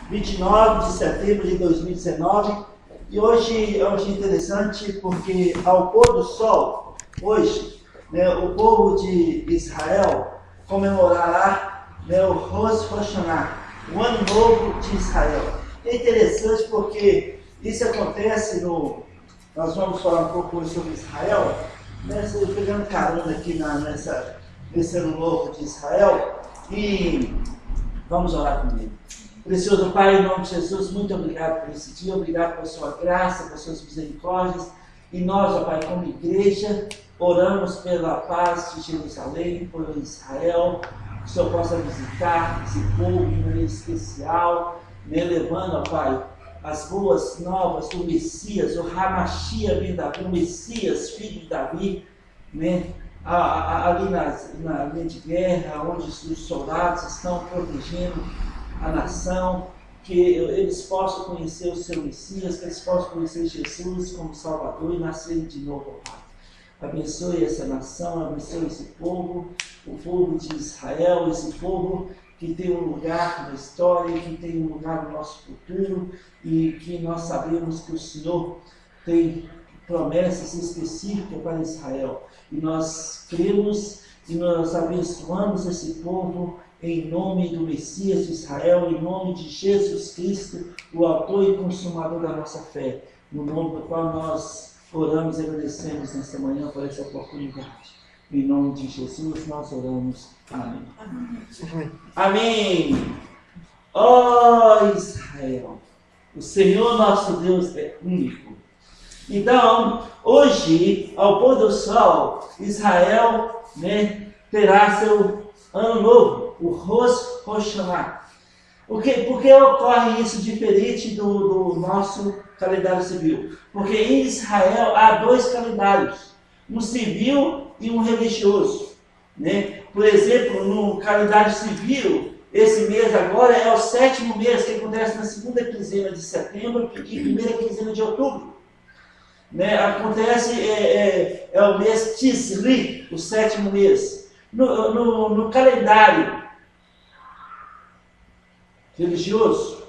29 de setembro de 2019. E hoje é um dia interessante porque ao pôr do sol, hoje, o povo de Israel comemorará o Rosh Hashanah, o Ano Novo de Israel. É interessante porque isso acontece nós vamos falar um pouco hoje sobre Israel, pegando carona aqui nesse Ano Novo de Israel, e vamos orar comigo. Precioso Pai, em nome de Jesus, muito obrigado por esse dia, obrigado pela sua graça, pelas suas misericórdias. E nós, ó Pai, como igreja, oramos pela paz de Jerusalém, por Israel, que o Senhor possa visitar esse povo de maneira especial, levando, ó Pai, as boas novas do Messias, o Hamashia ben Davi, o Messias, filho de Davi, ali na linha de guerra, onde os soldados estão protegendo a nação, que eles possam conhecer o seu Messias, que eles possam conhecer Jesus como Salvador e nascerem de novo, Pai. Abençoe essa nação, abençoe esse povo, o povo de Israel, esse povo que tem um lugar na história, que tem um lugar no nosso futuro, e que nós sabemos que o Senhor tem promessas específicas para Israel. E nós cremos e nós abençoamos esse povo em nome do Messias de Israel, em nome de Jesus Cristo, o autor e consumador da nossa fé, no nome do qual nós oramos e agradecemos nesta manhã por essa oportunidade. Em nome de Jesus nós oramos. Amém. Amém. Amém. Ó Israel, o Senhor nosso Deus é único. Então, hoje, ao pôr do sol, Israel terá seu ano novo, o Rosh Hashanah. Por que ocorre isso diferente do nosso calendário civil? Porque em Israel há dois calendários, um civil e um religioso. Por exemplo, no calendário civil, esse mês agora é o 7º mês, que acontece na segunda quinzena de setembro e primeira quinzena de outubro. Acontece, é o mês Tisri, o 7º mês. No calendário religioso,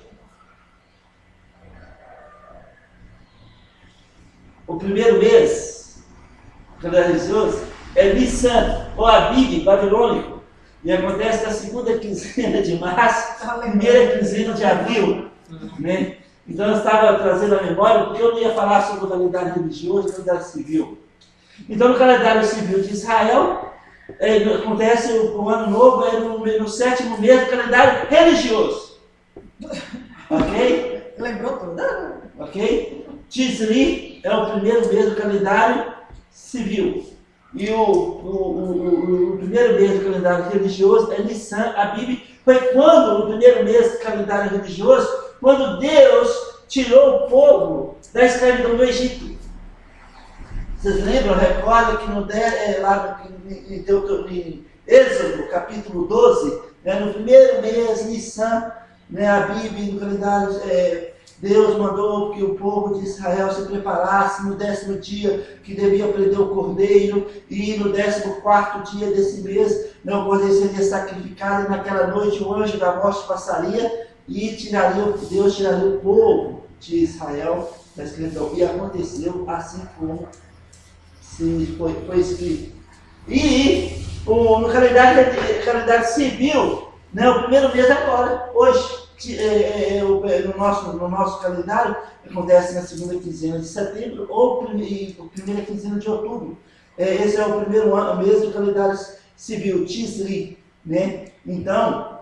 o primeiro mês, calendário religioso, é Nissan, ou Abib, babilônico, e acontece na segunda quinzena de março, primeira quinzena de abril. Então eu estava trazendo a memória, porque eu não ia falar sobre o calendário religioso e o calendário civil. Então no calendário civil de Israel, acontece o ano novo no 7º mês do calendário religioso. Ok? Lembrou tudo? Ok? Tisri é o primeiro mês do calendário civil. E o primeiro mês do calendário religioso é Nissan, Abib. Foi quando, no primeiro mês do calendário religioso, quando Deus tirou o povo da escravidão do Egito. Vocês lembram? Recorda que lá em Êxodo, capítulo 12, no primeiro mês, Nissan, Abib, no calendário, Deus mandou que o povo de Israel se preparasse no 10º dia, que devia prender o cordeiro, e no 14º dia desse mês, o cordeiro seria sacrificado, e naquela noite o anjo da morte passaria, e Deus tiraria o povo de Israel da escravidão. E aconteceu assim como foi escrito. E no calendário civil, o primeiro mês agora, hoje, no nosso calendário, acontece na segunda quinzena de setembro ou primeira quinzena de outubro. Esse é o primeiro mês do calendário civil, Tisri. Então,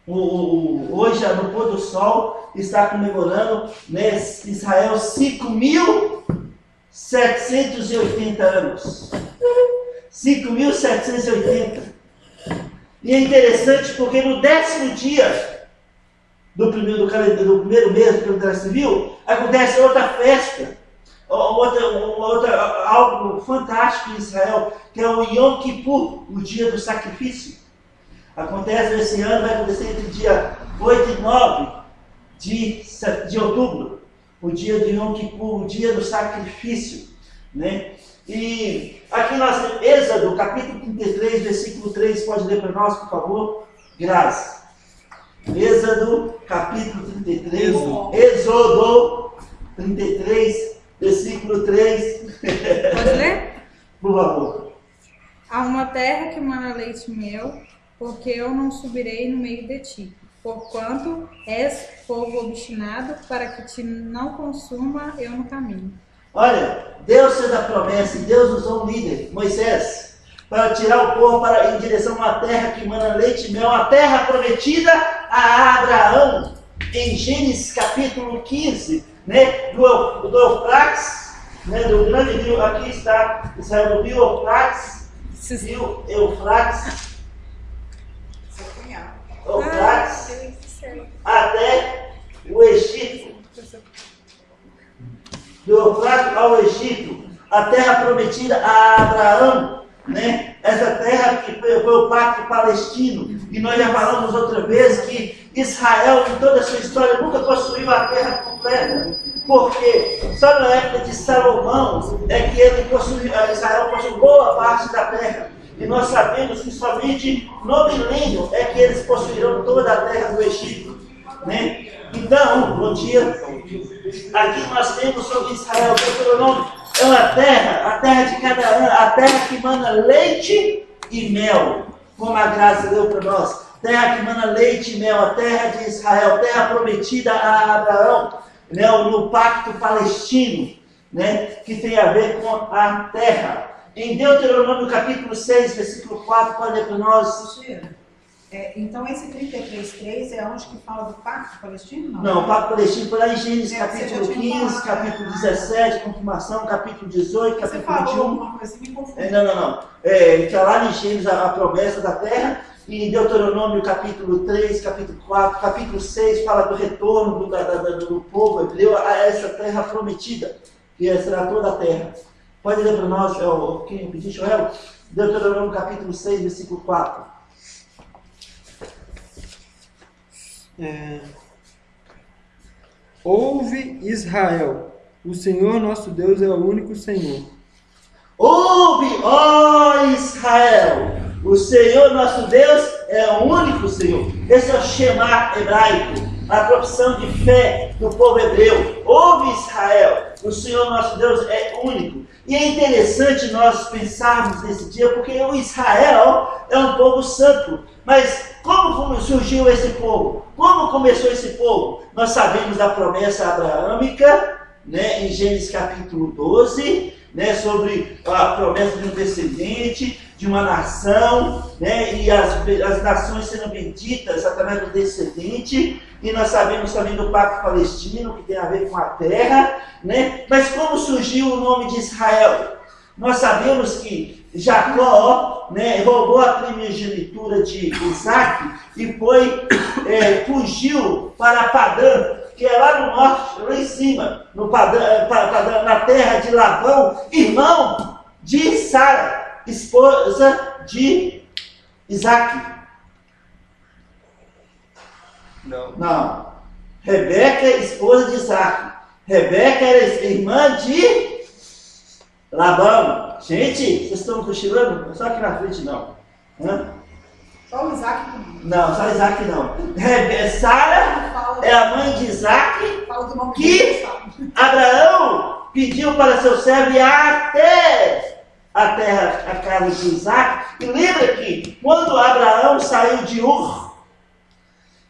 hoje, no pôr do sol, está comemorando Israel 5.780 anos. 5.780. E é interessante porque no 10º dia do primeiro mês do calendário civil, acontece outra festa, algo fantástico em Israel, que é o Yom Kippur, o dia do sacrifício. Acontece esse ano, vai acontecer entre dia 8 e 9 de outubro, o dia de Yom Kippur, o dia do sacrifício. E aqui nós temos Êxodo, capítulo 33, versículo 3, pode ler para nós, por favor? Graças. Êxodo, capítulo 33, Êxodo 33, versículo 3. Pode ler? Por favor. Há uma terra que mana leite e mel, porque eu não subirei no meio de ti. Porquanto és povo obstinado, para que te não consuma eu no caminho. Olha, Deus fez a promessa e Deus usou um líder, Moisés, para tirar o povo em direção a uma terra que mana leite e mel, a terra prometida a Abraão, em Gênesis capítulo 15, né, do Eufrates, né, do grande rio, aqui está, Israel, do rio Eufrates, até o Egito, do Eufrates ao Egito, a terra prometida a Abraão, né? Essa terra que foi o pacto palestino, e nós já falamos outra vez que Israel, em toda a sua história, nunca possuiu a terra completa, porque só na época de Salomão é que Israel possuiu boa parte da terra. E nós sabemos que somente no milênio é que eles possuirão toda a terra do Egito, né? Então, bom dia. Aqui nós temos sobre Israel, Deuteronômio, é uma terra, a terra de Canaã, a terra que mana leite e mel, como a graça deu para nós. Terra que mana leite e mel, a terra de Israel, terra prometida a Abraão, né, no pacto palestino, né, que tem a ver com a terra. Em Deuteronômio capítulo 6, versículo 4, pode ler para nós. Então esse 33:3 é onde que fala do pacto palestino? Não, o pacto palestino foi lá em Gênesis capítulo 15, capítulo 17, confirmação, capítulo 18, capítulo 21. Você falou alguma coisa, me confundiu. Não. Está lá em Gênesis a promessa da terra, e em Deuteronômio capítulo 3, capítulo 4, capítulo 6 fala do retorno do povo hebreu a essa terra prometida, que será toda a terra. Pode ler para nós, quem pediu, Joel? Deuteronômio capítulo 6, versículo 4. Ouve Israel, o Senhor nosso Deus é o único Senhor. Ouve, ó Israel, o Senhor nosso Deus é o único Senhor. Esse é o Shema hebraico, a profissão de fé do povo hebreu. Ouve Israel, o Senhor nosso Deus é único. E é interessante nós pensarmos nesse dia, porque o Israel é um povo santo. Mas como surgiu esse povo? Como começou esse povo? Nós sabemos da promessa abraâmica, né, em Gênesis capítulo 12, né, sobre a promessa de um descendente, de uma nação, né, e as nações sendo benditas através do descendente. E nós sabemos também do pacto palestino, que tem a ver com a terra, né? Mas como surgiu o nome de Israel? Nós sabemos que Jacó, né, roubou a primogenitura de Isaac e fugiu para Padã, que é lá no norte, lá em cima, no Padã, na terra de Labão, irmão de Sara, esposa de Isaac. Não. Rebeca, esposa de Isaac. Rebeca era irmã de Labão. Gente, vocês estão cochilando? Só aqui na frente não. Só o Isaac? Não, só Isaac não. Sara é a mãe de Isaac, que Abraão pediu para seu servo ir até a terra, a casa de Isaac. E lembra que quando Abraão saiu de Ur,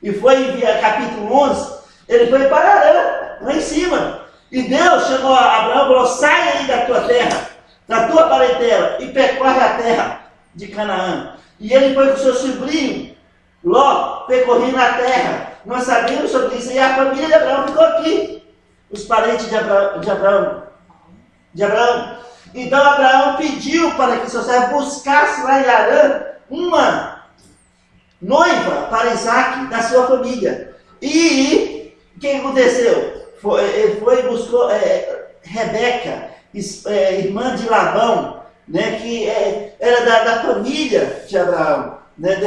e foi enviar, capítulo 11, ele foi para Arã, lá em cima. E Deus chamou a Abraão e falou: sai aí da tua terra, da tua parentela, e percorre a terra de Canaã. E ele foi com seu sobrinho, Ló, percorrendo a terra. Nós sabemos sobre isso. E a família de Abraão ficou aqui. Os parentes de Abraão. Então Abraão pediu para que seu servo buscasse lá em Arã uma noiva para Isaac da sua família. E o que aconteceu? Ele foi e buscou Rebeca, irmã de Labão, né, que era da família de Abraão. Né?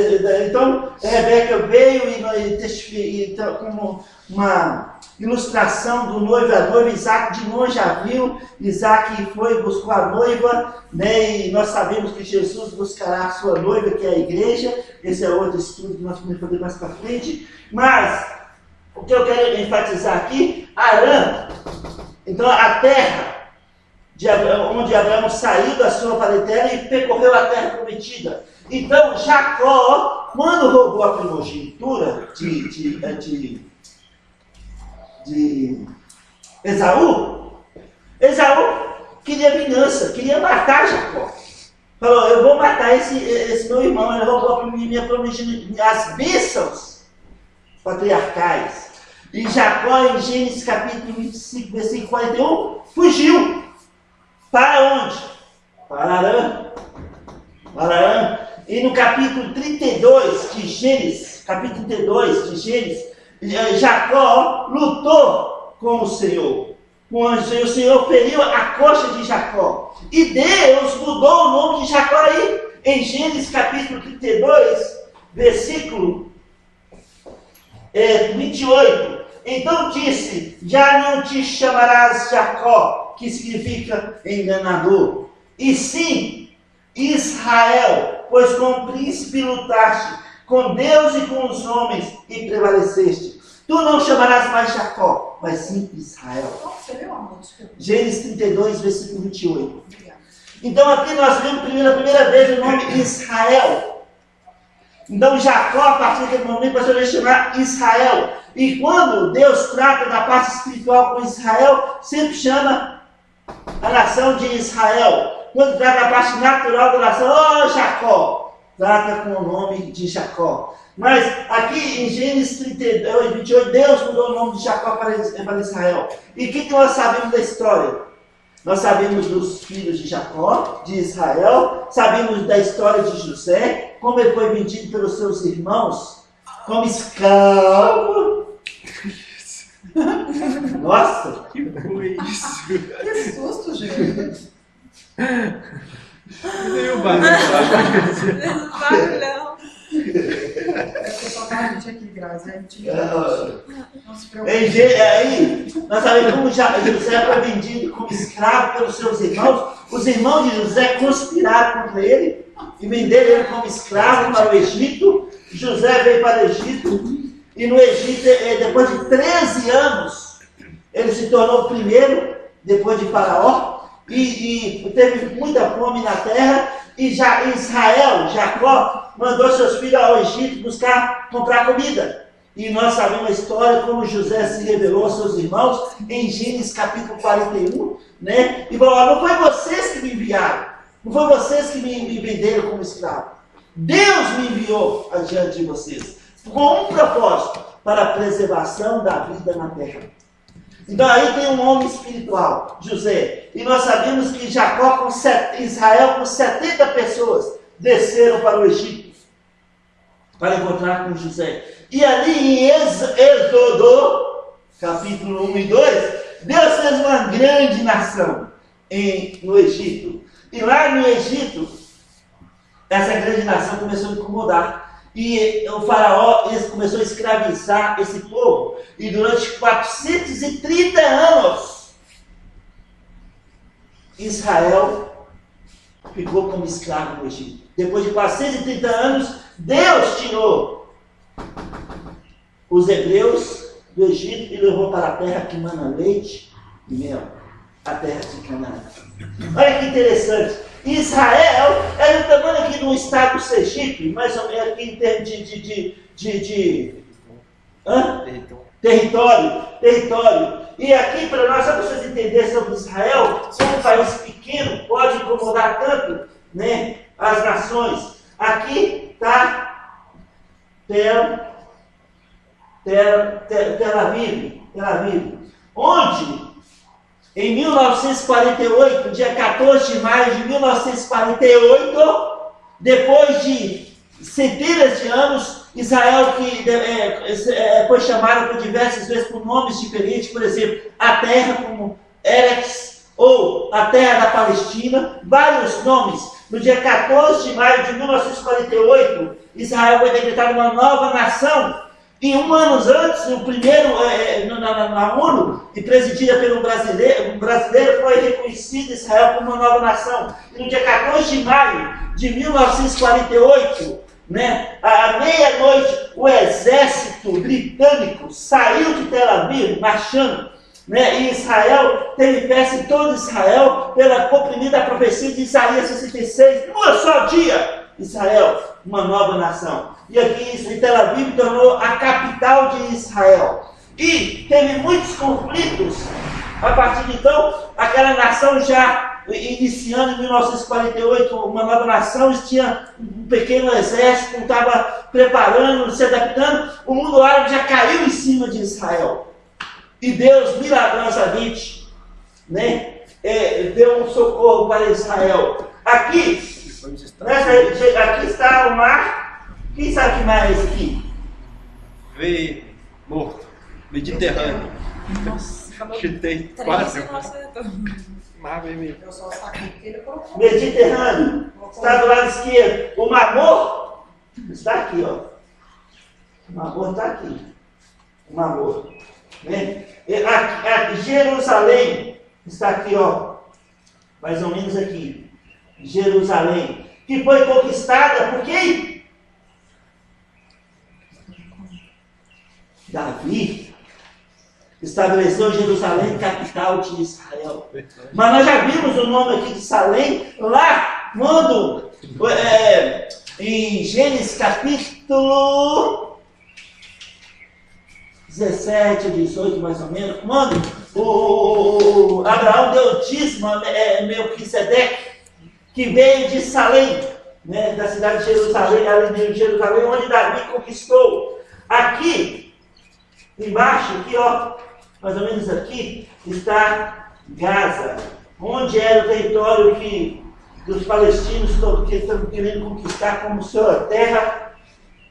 Então Rebeca veio e como uma ilustração do noivo e a noiva. Isaac de longe já viu. Isaac foi e buscou a noiva, né? E nós sabemos que Jesus buscará a sua noiva, que é a igreja. Esse é outro estudo que nós vamos fazer mais para frente. Mas o que eu quero enfatizar aqui, Arã. Então a terra onde Abraão saiu da sua parentela e percorreu a terra prometida. Então Jacó, quando roubou a primogenitura de Esaú queria vingança, queria matar Jacó. Falou, eu vou matar esse meu irmão, ele roubou as bênçãos patriarcais. E Jacó, em Gênesis capítulo 25, versículo 41, fugiu. Para onde? Para Arã. E no capítulo 32 de Gênesis, Jacó lutou com o Senhor. O Senhor feriu a coxa de Jacó. E Deus mudou o nome de Jacó aí. Em Gênesis capítulo 32, versículo 28. Então disse, já não te chamarás Jacó, que significa enganador, e sim Israel, pois com o príncipe lutaste, com Deus e com os homens, e prevaleceste. Tu não chamarás mais Jacó, mas sim Israel. Gênesis 32, versículo 28. Então aqui nós vemos pela primeira vez o nome Israel. Então Jacó, a partir daquele momento, passou a chamar Israel. E quando Deus trata da parte espiritual com Israel, sempre chama a nação de Israel. Quando trata da parte natural da nação, Jacó, trata com o nome de Jacó. Mas aqui em Gênesis 32, 28, Deus mudou o nome de Jacó para Israel. E o que nós sabemos da história? Nós sabemos dos filhos de Jacó, de Israel, sabemos da história de José, como ele foi vendido pelos seus irmãos como escravo. Nossa! Que foi isso? Que susto, gente. E o barulhão? É só a gente aqui, Grazi. Não se preocupe. Aí, nós sabemos como José foi vendido como escravo pelos seus irmãos. Os irmãos de José conspiraram contra ele e venderam ele como escravo para o Egito. José veio para o Egito e no Egito, depois de 13 anos, ele se tornou o primeiro, depois de Faraó, e teve muita fome na terra. E Israel, Jacó, mandou seus filhos ao Egito comprar comida. E nós sabemos a história como José se revelou aos seus irmãos em Gênesis capítulo 41, né? E falou, não foi vocês que me enviaram, não foi vocês que me venderam como escravo. Deus me enviou adiante de vocês, com um propósito, para a preservação da vida na terra. Então aí tem um homem espiritual, José. E nós sabemos que Israel com 70 pessoas desceram para o Egito para encontrar com José. E ali em Êxodo, capítulo 1 e 2, Deus fez uma grande nação no Egito. E lá no Egito, essa grande nação começou a incomodar. E o faraó começou a escravizar esse povo. E durante 430 anos, Israel ficou como escravo no Egito. Depois de 430 anos, Deus tirou os hebreus do Egito e levou para a terra que mana leite e mel, a terra de Canaã. Olha que interessante. Israel era o tamanho aqui do estado do Sergipe, mais ou menos aqui em termos de território. E aqui, para nós, só para vocês entenderem sobre Israel, como um país pequeno pode incomodar tanto, né, as nações. Aqui está Tel Aviv, onde em 1948, dia 14 de maio de 1948, depois de centenas de anos, Israel que foi chamado por diversas vezes por nomes diferentes, por exemplo, a terra como Eretz, ou a terra da Palestina, vários nomes. No dia 14 de maio de 1948, Israel foi decretada uma nova nação. E um ano antes, o primeiro, na ONU, e presidida pelo brasileiro, foi reconhecido Israel como uma nova nação. E no dia 14 de maio de 1948, né? À meia-noite, o exército britânico saiu de Tel Aviv, marchando, né? E Israel teve festa em todo Israel pela cumprimento da profecia de Isaías 66. Num só dia, Israel, uma nova nação. E aqui em Tel Aviv tornou a capital de Israel. E teve muitos conflitos. A partir de então, aquela nação já iniciando em 1948, uma nova nação, tinha um pequeno exército, estava preparando, se adaptando. O mundo árabe já caiu em cima de Israel. E Deus, milagrosamente, né, deu um socorro para Israel. Aqui está o mar. Quem sabe que mar é esse aqui? Verde, morto, Mediterrâneo. Nossa, Chutei quase. Mar vermelho. eu só saquei que ele colocou. Mediterrâneo. Está do lado esquerdo. O Mar Morto está aqui, ó. O Mar Morto está aqui. O Mar Morto. Né? Aqui, Jerusalém está aqui, ó. Mais ou menos aqui. Jerusalém. Que foi conquistada por quem? Davi estabeleceu Jerusalém capital de Israel. Mas nós já vimos o nome aqui de Salém lá quando em Gênesis capítulo 17, 18 mais ou menos, quando o Abraão deu dízimo a Melquisedeque, que veio de Salém, né, da cidade de Jerusalém, ali de Jerusalém, onde Davi conquistou. Aqui embaixo, aqui, ó, mais ou menos aqui, está Gaza, onde era o território que os palestinos estão querendo conquistar como sua terra,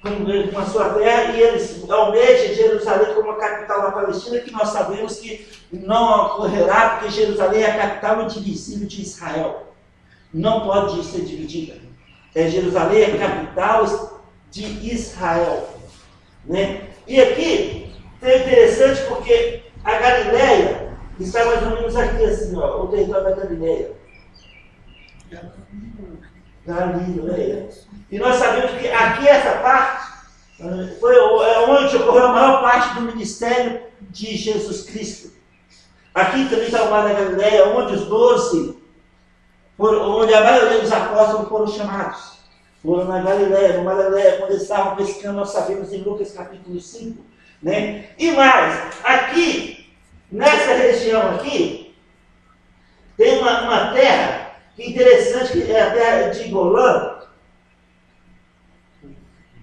com a sua terra, e eles almejam Jerusalém como a capital da Palestina, que nós sabemos que não ocorrerá, porque Jerusalém é a capital indivisível de Israel. Não pode ser dividida. Jerusalém é a capital de Israel. Né? E aqui é interessante porque a Galileia está mais ou menos aqui, assim, ó, o território da Galileia. Galileia. E nós sabemos que aqui essa parte foi onde ocorreu a maior parte do ministério de Jesus Cristo. Aqui também está o Mar da Galileia, onde os 12, onde a maioria dos apóstolos foram chamados. Foram na Galileia, no Mar da Galileia, quando eles estavam pescando, nós sabemos em Lucas capítulo 5. Né? E mais, aqui, nessa região aqui, tem uma terra que interessante, que é a terra de Golã,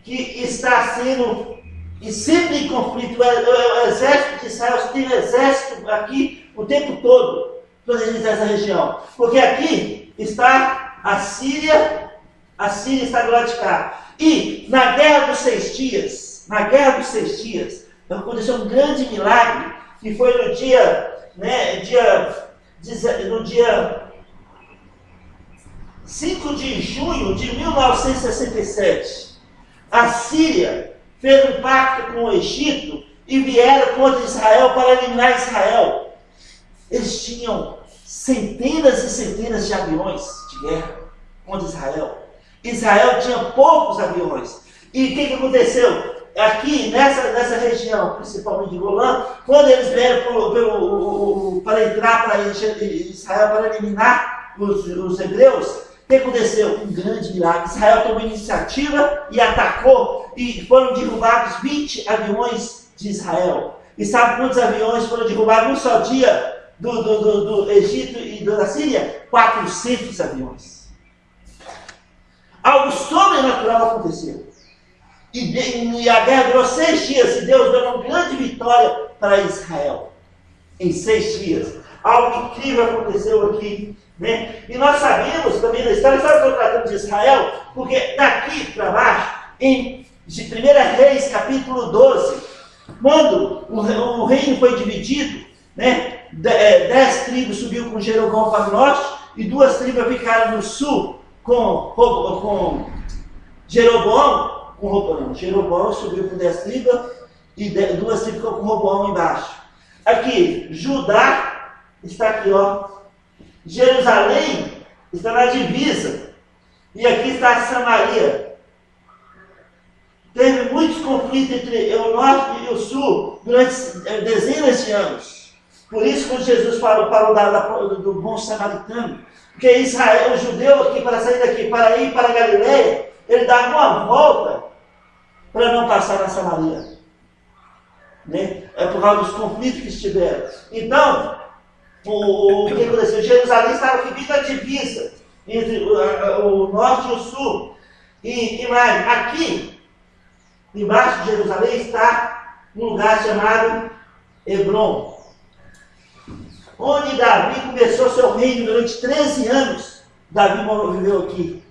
que está sendo, e sempre em conflito. O exército de Israel tem exército aqui o tempo todo, protegendo essa região. Porque aqui está a Síria está do lado de cá. E na Guerra dos 6 Dias, aconteceu um grande milagre, que foi no dia 5 de junho de 1967. A Síria fez um pacto com o Egito e vieram contra Israel para eliminar Israel. Eles tinham centenas e centenas de aviões de guerra contra Israel. Israel tinha poucos aviões. E o que aconteceu? Aqui, nessa região, principalmente de Golã, quando eles vieram para entrar para Israel, para eliminar os hebreus, o que aconteceu? Um grande milagre. Israel tomou iniciativa e atacou, e foram derrubados 20 aviões de Israel. E sabe quantos aviões foram derrubados num só dia do Egito e da Síria? 400 aviões. Algo sobrenatural aconteceu. E a guerra durou 6 dias, e Deus deu uma grande vitória para Israel. Em 6 dias. Algo incrível aconteceu aqui. Né? E nós sabemos também da história, sabe que eu estou tratando de Israel? Porque daqui para baixo, em 1 Reis, capítulo 12, quando o reino foi dividido, né? 10 tribos subiu com Jeroboão para o norte, e 2 tribos ficaram no sul com Jeroboão. Jeroboão subiu com 10 tribos, e 2 tribos ficou com Roboão embaixo. Aqui, Judá está aqui, ó. Jerusalém está na divisa. E aqui está Samaria. teve muitos conflitos entre o norte e o sul durante dezenas de anos. Por isso, quando Jesus falou do bom samaritano, porque Israel, o judeu aqui, para sair daqui, para ir para a Galileia, ele dava uma volta para não passar na Samaria. Né? É por causa dos conflitos que estiveram. Então, o que aconteceu? Jerusalém estava aqui bem na divisa entre o norte e o sul. E mais, aqui, embaixo de Jerusalém, está um lugar chamado Hebrom, onde Davi começou seu reino durante 13 anos. Davi viveu aqui.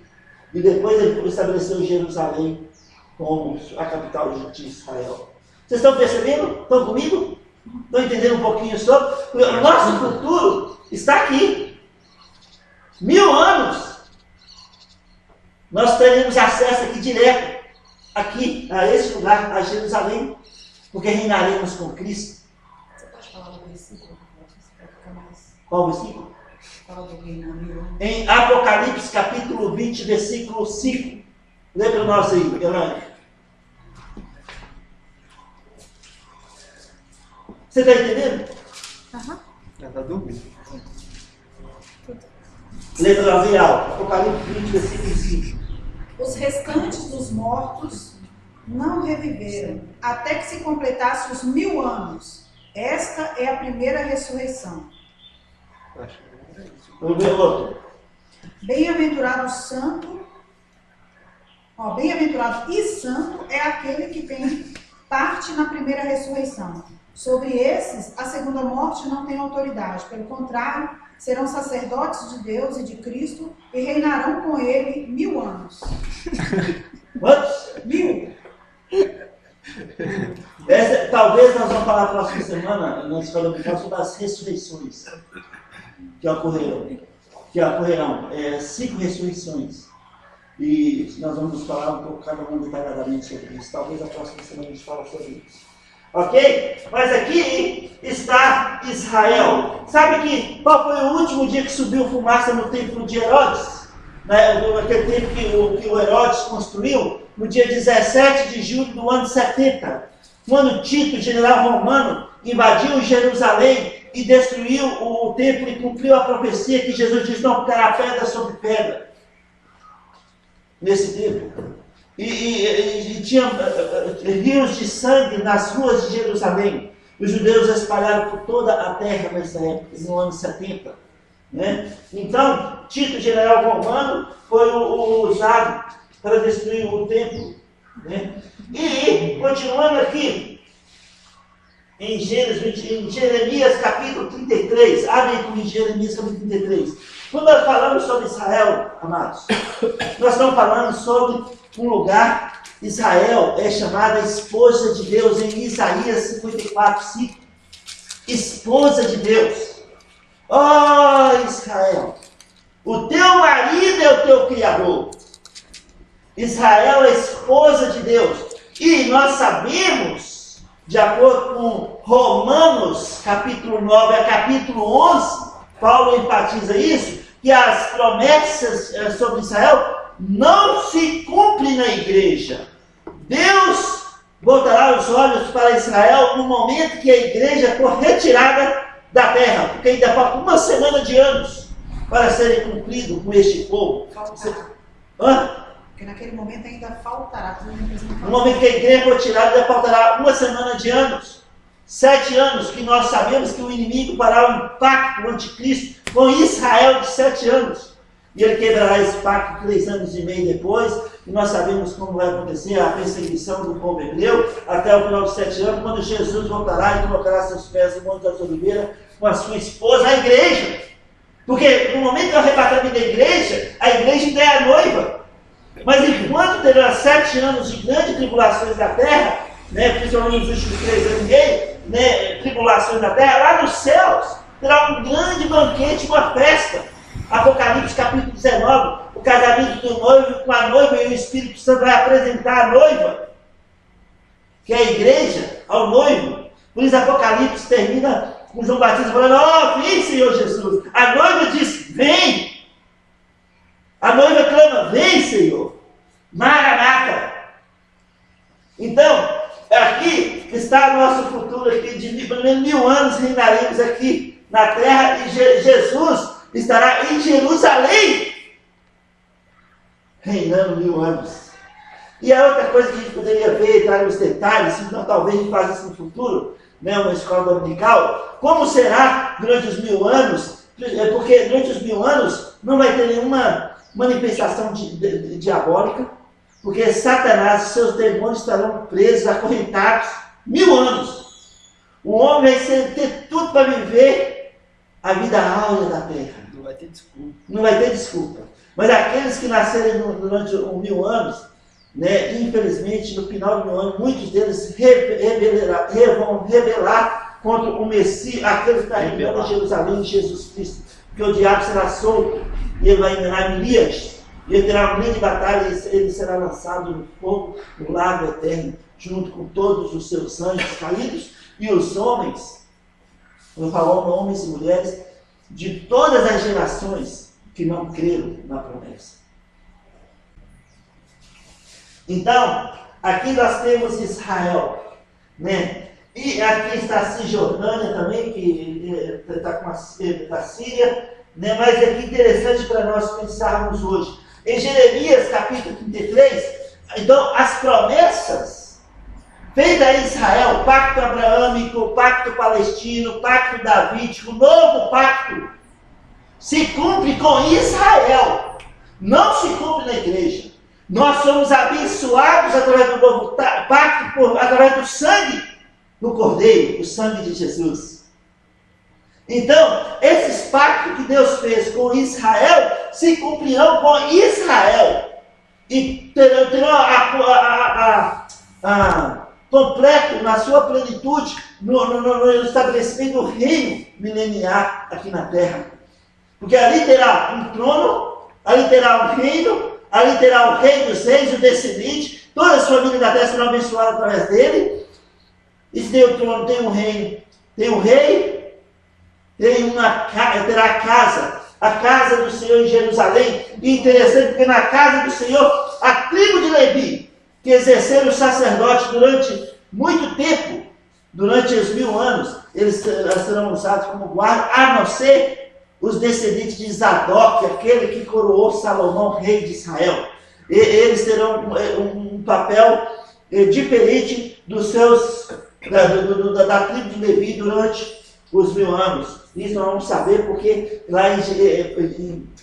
E depois ele estabeleceu Jerusalém como a capital de Israel. Vocês estão percebendo? Estão comigo? Estão entendendo um pouquinho sobre? O nosso futuro está aqui. 1000 anos. Nós teremos acesso aqui direto, aqui, a esse lugar, a Jerusalém, porque reinaremos com Cristo. Você pode falar do versículo? Qual versículo? Fala do reinamento. Em Apocalipse, capítulo 20, versículo 5. Lê para nós aí, Elaine. Você está entendendo? Aham. Já está dormindo. Lê para nós aí, alto. Apocalipse 20, versículo 5. Os restantes dos mortos não reviveram, até que se completasse os 1000 anos. Esta é a primeira ressurreição. Vamos ver o outro. Bem-aventurado santo, bem-aventurado e santo é aquele que tem parte na primeira ressurreição. Sobre esses, a segunda morte não tem autoridade. Pelo contrário, serão sacerdotes de Deus e de Cristo e reinarão com ele 1000 anos. Quantos? 1000. Talvez nós vamos falar na próxima semana, nós falamos sobre as ressurreições que ocorrerão. 5 ressurreições. E nós vamos falar um pouco, cada um detalhadamente sobre isso. Talvez a próxima semana a gente fale sobre isso. Ok? Mas aqui está Israel. Sabe qual foi o último dia que subiu fumaça no templo de Herodes? Aquele templo que o Herodes construiu, no dia 17 de julho do ano 70. Quando Tito, general romano, invadiu Jerusalém e destruiu o templo e cumpriu a profecia que Jesus disse: não ficará pedra sobre pedra nesse templo. E tinha rios de sangue nas ruas de Jerusalém. Os judeus espalharam por toda a terra nessa época, no ano 70. Né? Então, Tito, general romano, foi usado para destruir o templo. Né? E, continuando aqui, em Jeremias capítulo 33, abre com Jeremias capítulo 33. Quando nós falamos sobre Israel, amados, nós estamos falando sobre um lugar. Israel é chamada esposa de Deus em Isaías 54, 5. Esposa de Deus. Oh, Israel, o teu marido é o teu criador. Israel é esposa de Deus. E nós sabemos, de acordo com Romanos capítulo 9 a capítulo 11, Paulo enfatiza isso, que as promessas sobre Israel não se cumprem na igreja. Deus voltará os olhos para Israel no momento que a igreja for retirada da terra, porque ainda falta uma semana de anos para serem cumprido com este povo. Porque naquele momento ainda faltará. No momento que a igreja for tirada, ainda faltará uma semana de anos. 7 anos que nós sabemos que o inimigo fará o impacto, o anticristo, com Israel de 7 anos. E ele quebrará esse pacto 3 anos e meio depois. E nós sabemos como vai acontecer a perseguição do povo hebreu até o final de 7 anos, quando Jesus voltará e colocará seus pés no Monte das Oliveiras com a sua esposa, a igreja. Porque no momento do arrebatamento da igreja, a igreja ainda é a noiva. Mas enquanto terá 7 anos de grandes tribulações da terra, né, principalmente nos últimos 3 anos e meio, né, tribulações da terra, lá nos céus terá um grande banquete, uma festa. Apocalipse capítulo 19, o casamento do noivo com a noiva, e o Espírito Santo vai apresentar a noiva, que é a igreja, ao noivo. Por isso Apocalipse termina com João Batista falando: ó, vem, Senhor Jesus. A noiva diz: vem. A noiva clama: vem, Senhor. Maranata. Então, aqui está nosso futuro aqui, de pelo menos 1000 anos reinaremos aqui na terra, e Jesus estará em Jerusalém, reinando 1000 anos. E a outra coisa que a gente poderia ver, entrar nos detalhes, se não, talvez a gente faça isso no futuro, né, uma escola dominical, como será durante os 1000 anos, porque durante os 1000 anos não vai ter nenhuma manifestação diabólica, porque Satanás e seus demônios estarão presos, acorrentados, 1000 anos. O homem vai ter tudo para viver a vida áurea da terra. Não vai ter desculpa. Não vai ter desculpa. Mas aqueles que nascerem durante os 1000 anos, né, infelizmente, no final de 1000 anos, muitos deles vão rebelar contra o Messias, aquele que está reinando em Jerusalém, Jesus Cristo. Porque o diabo será solto e ele vai enganar milhares. E ele terá uma grande batalha e ele será lançado no fogo, no lago eterno, junto com todos os seus anjos caídos e os homens, eu falo homens e mulheres, de todas as gerações que não creram na promessa. Então, aqui nós temos Israel, né? E aqui está a Cisjordânia também, que está com a Síria, né? Mas é que interessante para nós pensarmos hoje. Em Jeremias capítulo 33, então as promessas feitas a Israel, pacto abraâmico, pacto palestino, pacto davídico, novo pacto, se cumpre com Israel, não se cumpre na igreja. Nós somos abençoados através do novo pacto, através do sangue do Cordeiro, o sangue de Jesus. Então, esses pactos que Deus fez com Israel se cumprirão com Israel e terão completo na sua plenitude no estabelecimento do reino mileniar aqui na terra. Porque ali terá um trono, ali terá um reino, ali terá o rei dos reis, o descendente, todas as famílias da terra serão abençoadas através dele. E se tem o trono, tem um reino, tem o rei, terá a casa do Senhor em Jerusalém. E interessante porque na casa do Senhor, a tribo de Levi, que exerceram o sacerdote durante muito tempo, durante os 1000 anos, eles serão usados como guarda, a não ser os descendentes de Zadok, aquele que coroou Salomão, rei de Israel. E eles terão um papel diferente dos seus, da tribo de Levi durante os 1000 anos. Isso nós vamos saber porque lá em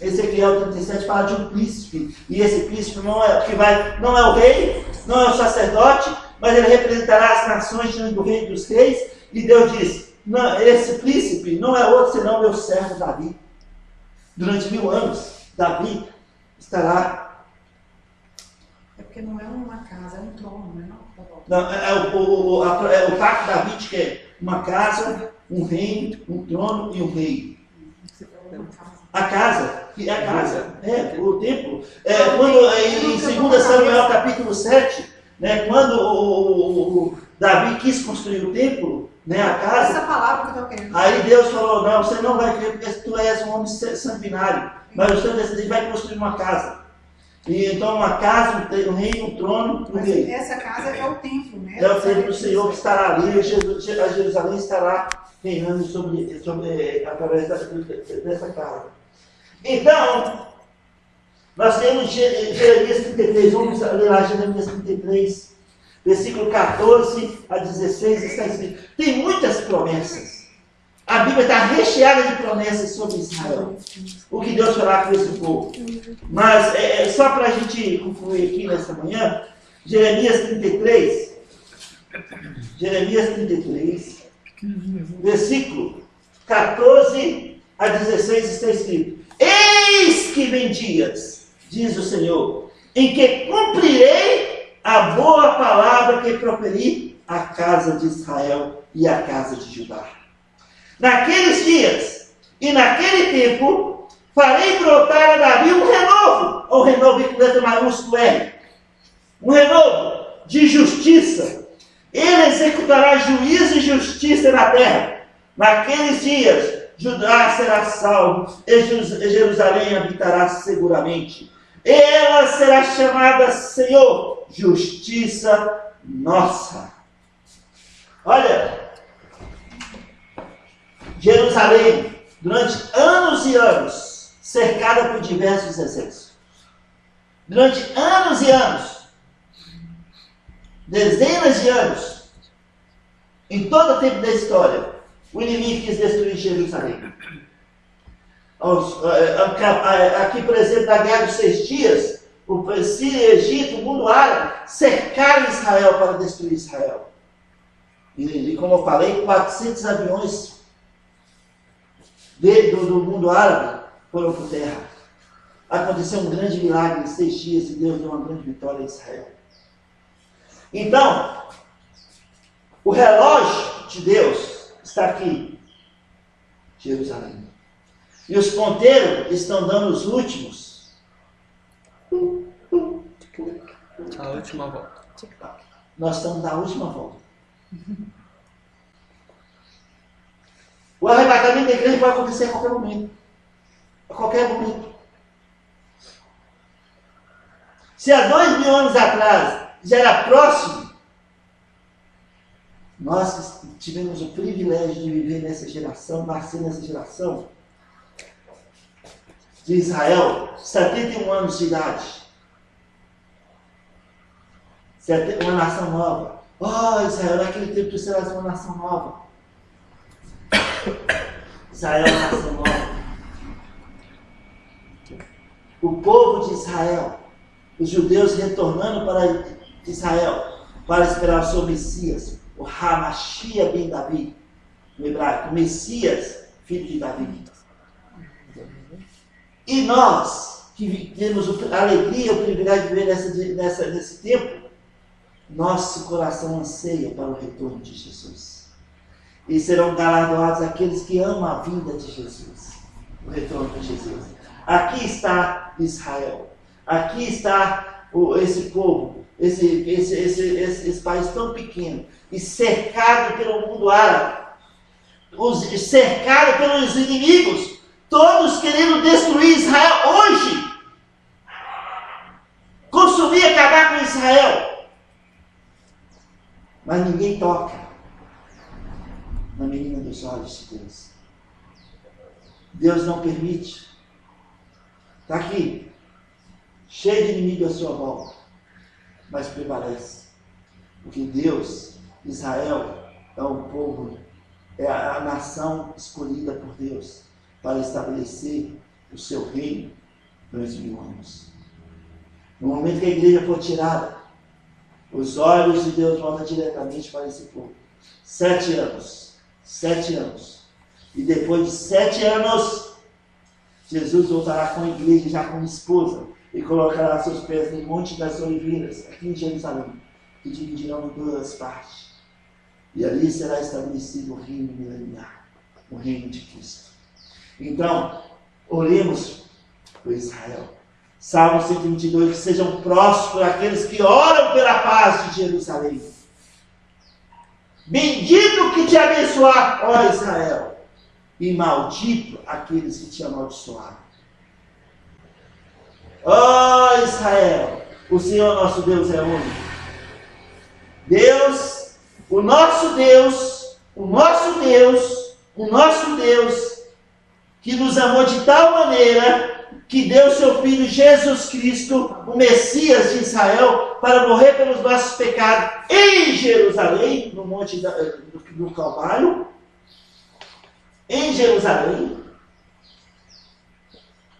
Ezequiel 37 fala de um príncipe. E esse príncipe não é o rei, não é o sacerdote, mas ele representará as nações diante do rei dos reis. E Deus diz, não, esse príncipe não é outro senão meu servo Davi. Durante 1000 anos, Davi estará... É porque não é uma casa, é um trono, não é? Não, o pacto davídico é uma casa, um reino, um trono e um rei. A casa, o templo. Quando, em 2 Samuel capítulo 7, né, quando o Davi quis construir o templo, né, a casa, essa palavra que eu estou querendo. Aí Deus falou, não, você não vai crer porque tu és um homem sanguinário, mas o seu descendente vai construir uma casa. E então uma casa, um reino, um trono, um rei. Essa casa é o templo, né? É o templo do Senhor que estará ali, a Jerusalém estará reinando através dessa casa. Então, nós temos Jeremias 33, vamos ler lá Jeremias 33, versículo 14 a 16, está escrito. Tem muitas promessas. A Bíblia está recheada de promessas sobre Israel. O que Deus fará com esse povo. Mas, só para a gente concluir aqui nessa manhã, Jeremias 33, versículo 14 a 16 está escrito. Eis que vem dias, diz o Senhor, em que cumprirei a boa palavra que proferi à casa de Israel e à casa de Judá. Naqueles dias e naquele tempo, farei brotar a Davi um renovo, ou renovo com letra maiúsculo R, um renovo de justiça. Ele executará juízo e justiça na terra. Naqueles dias, Judá será salvo e Jerusalém habitará seguramente. Ela será chamada Senhor, justiça nossa. Olha, Jerusalém, durante anos e anos, cercada por diversos exércitos. Durante anos e anos, dezenas de anos, em todo o tempo da história, o inimigo quis destruir Jerusalém. Aqui, por exemplo, na Guerra dos 6 Dias, o Síria, Egito, o mundo árabe, cercaram Israel para destruir Israel. E como eu falei, 400 aviões do mundo árabe foram por terra. Aconteceu um grande milagre em 6 dias e Deus deu uma grande vitória a Israel. Então, o relógio de Deus está aqui, Jerusalém. E os ponteiros estão dando os últimos. A última volta. Nós estamos na última volta. O arrebatamento da igreja vai acontecer a qualquer momento. A qualquer momento. Se há 2000 anos atrás já era próximo, nós tivemos o privilégio de viver nessa geração, nascer nessa geração de Israel, 71 anos de idade. Uma nação nova. Oh, Israel, naquele tempo tu serás uma nação nova. Israel é uma nação nova. O povo de Israel, os judeus retornando para Israel para esperar o seu Messias, o Hamashia ben Davi, no hebraico, o Messias, filho de Davi. E nós, que temos a alegria, o privilégio de viver nesse tempo, nosso coração anseia para o retorno de Jesus. E serão galardoados aqueles que amam a vinda de Jesus, o retorno de Jesus. Aqui está Israel. Aqui está esse povo, esse país tão pequeno, e cercado pelo mundo árabe, cercado pelos inimigos, todos querendo destruir Israel hoje, consumir e acabar com Israel. Mas ninguém toca na menina dos olhos de Deus. Deus não permite. Está aqui, cheio de inimigos à sua volta, mas prevalece. Porque Deus, Israel, é um povo, é a nação escolhida por Deus para estabelecer o seu reino durante 1000 anos. No momento que a igreja for tirada, os olhos de Deus voltam diretamente para esse povo. 7 anos. 7 anos. E depois de 7 anos, Jesus voltará com a igreja, já como esposa, e colocará seus pés no Monte das Oliveiras, aqui em Jerusalém, que dividirão em 2 partes. E ali será estabelecido o reino mileniar, o reino de Cristo. Então, oremos por Israel. Salmo 122, que sejam prósperos aqueles que oram pela paz de Jerusalém. Bendito que te abençoar, ó Israel, e maldito aqueles que te amaldiçoaram. Ó Israel, o Senhor nosso Deus é único. Deus, o nosso Deus, o nosso Deus, o nosso Deus, que nos amou de tal maneira que deu seu Filho Jesus Cristo, o Messias de Israel, para morrer pelos nossos pecados em Jerusalém, no Monte do Calvário, em Jerusalém.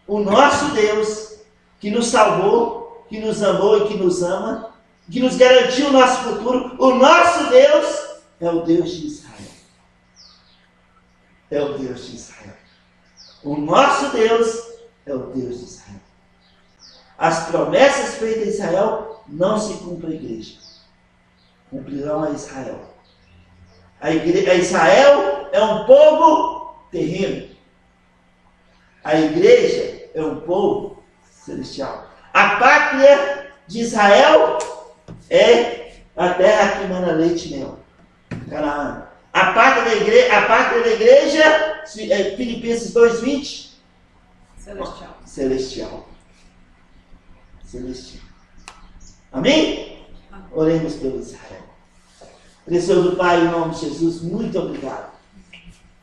O nosso Deus, que nos salvou, que nos amou e que nos ama, que nos garantiu o nosso futuro, o nosso Deus é o Deus de Israel. É o Deus de Israel. O nosso Deus é o Deus de Israel. As promessas feitas a Israel não se cumprem à igreja. Cumprirão a Israel. A Israel é um povo terreno. A igreja é um povo celestial. A pátria de Israel é a terra que emana leite e mel. Canaã. A pátria da igreja é Filipenses 2:20. Celestial. Celestial. Celestial. Amém? Oremos pelo Israel. Precioso Pai, em nome de Jesus, muito obrigado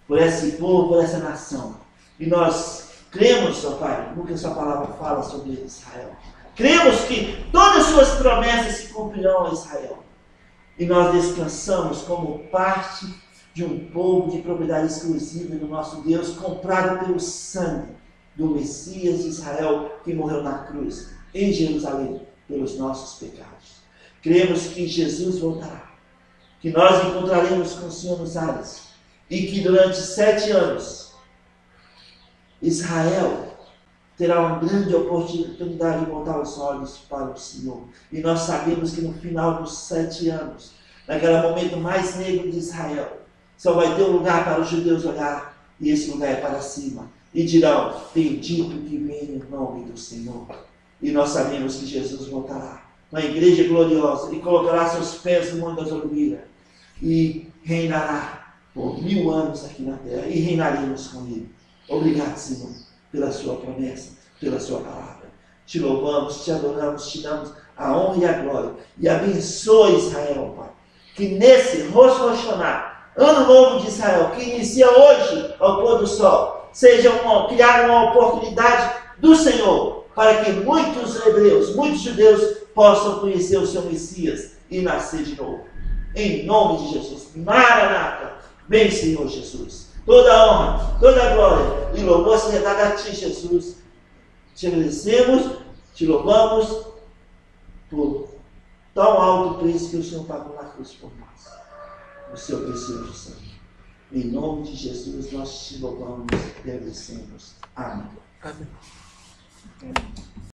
por esse povo, por essa nação. E nós cremos, ó Pai, no que a sua palavra fala sobre Israel. Cremos que todas as suas promessas se cumprirão a Israel. E nós descansamos como parte de um povo de propriedade exclusiva do nosso Deus, comprado pelo sangue do Messias de Israel, que morreu na cruz, em Jerusalém, pelos nossos pecados. Cremos que Jesus voltará, que nós encontraremos com o Senhor nos ares, e que durante 7 anos, Israel terá uma grande oportunidade de voltar os olhos para o Senhor. E nós sabemos que no final dos 7 anos, naquele momento mais negro de Israel, só vai ter um lugar para os judeus olhar, e esse lugar é para cima. E dirão, bendito que vem o nome do Senhor. E nós sabemos que Jesus voltará, uma igreja gloriosa, e colocará seus pés no Monte das Oliveiras, e reinará por 1000 anos aqui na terra, e reinaremos com ele. Obrigado, Senhor, pela sua promessa, pela sua palavra. Te louvamos, te adoramos, te damos a honra e a glória. E abençoe Israel, Pai. Que nesse Rosh Hashanah, Ano Novo de Israel, que inicia hoje ao pôr do sol, seja criar uma oportunidade do Senhor para que muitos hebreus, muitos judeus possam conhecer o seu Messias e nascer de novo. Em nome de Jesus. Maranata. Vem, Senhor Jesus. Toda a honra, toda a glória e louvor seja dada a Ti, Jesus. Te agradecemos, te louvamos por tão alto preço que o Senhor pagou na cruz por nós. O seu precioso sangue. Em nome de Jesus nós te louvamos e agradecemos. Amém. Amém.